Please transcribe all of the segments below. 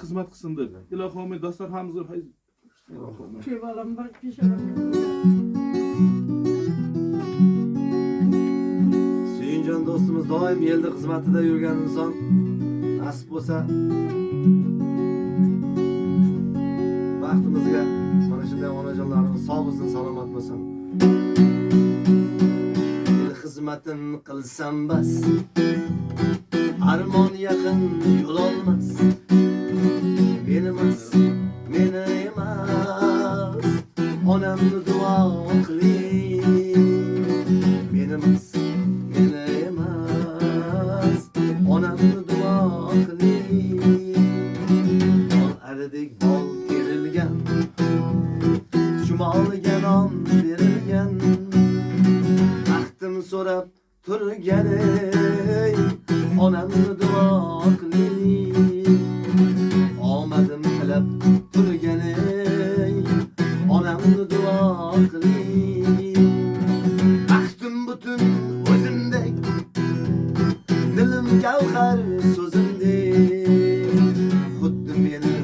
xizmat qilsin deb. Ilohim men dasturxonimizni Kevalam bir pişirim. Suyuncan dostumuz doim yelde xizmatida yurgan inson nasib bo'lsa baxtimizga mana shunday onajonlarimiz sog' bo'lsin, salomat bo'lsin. El xizmatin qilsam bas, armon yaqin yo'l olmas. Meni emas, meni emas, onamni duo qiling. Meni emas, meni emas, onamni duo qiling. Bol aridek bol terilgan, chumoliga non berilgan. Baxtim so'rab turgan ey, onamni duo qiling. Omadim tilab turgan ey, onamni duo qiling. Baxtim butun o'zimdek, dilim gavhar so'zimdek. Xuddi meni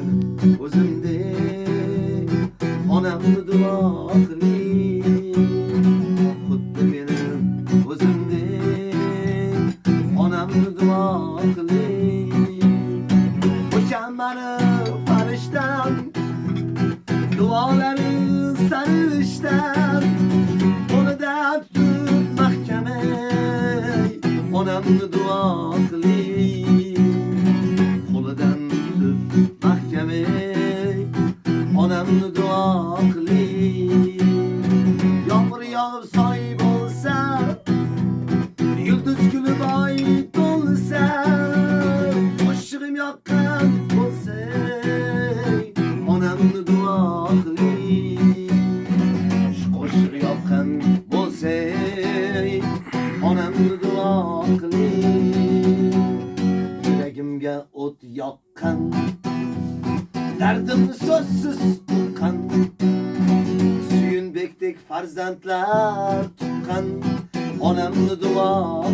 o'zimdek, onamni duo qiling. Xuddi meni o'zimdek, onamni duo qiling. O'shan mani farishtam, duolari sarishtam. Qo'lida tut mahkam ey, onamni duo qiling. Qo'lidan tut mahkam ey, onamni duo qiling. Yomg'ir yog'ib soy bo'lsa, yulduz kulib oy to'lsa, qo'shig'im yoqqan bo'lsa, onamni duo qiling. Qo'shiq yoqqan bo'lsa, onamni duo qiling. Yuragimga o't yoqqan, dardimni so'zsiz uqqan. Suyunbekdek farzandlar tuqqan, onamni duo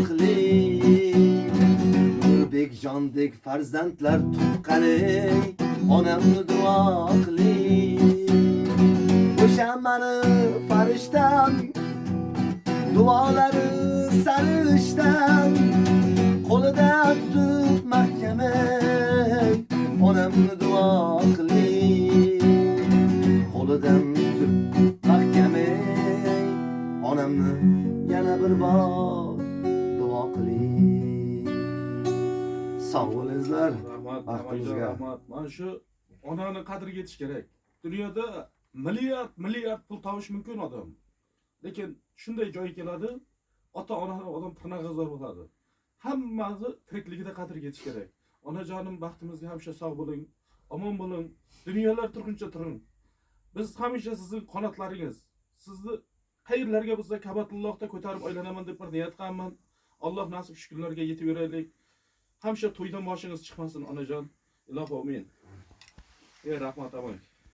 qiling. Nurbekjondek farzandlar tuqqan ey, onamni duo qiling. O'sha mani farishtam, duolari sarishtam. Qo'lida tut mahkam ey, onamni duo qiling. Qo'lidan tut mahkam ey, onamni yana bir bor duo qiling. Sog' bo'lingizlar. rahmat, Baxtimizga. rahmat. Mana shu onani qadriga yetish kerak. Dunyoda milliard pul topish mumkin odam. Lekin shunday joyga keladi, ota-onani odam tirnag'izor bo'ladi. Hammasi tirikligida qadriga yetish kerak. Onajonim baxtimizga hamisha sog' bo'ling, omon bo'ling, dunyolar turguncha turing. Biz hamisha sizning qanotlaringiz. Sizni qayerlarga bo'lsa Kabatullohda ko'tarib aylanaman deb bir niyat qilganman. Alloh nasib shu kunlarga yetib beraylik. Hamisha to'ydan boshingiz chiqmasin onajon. Ilohim amin. Rahmat amang.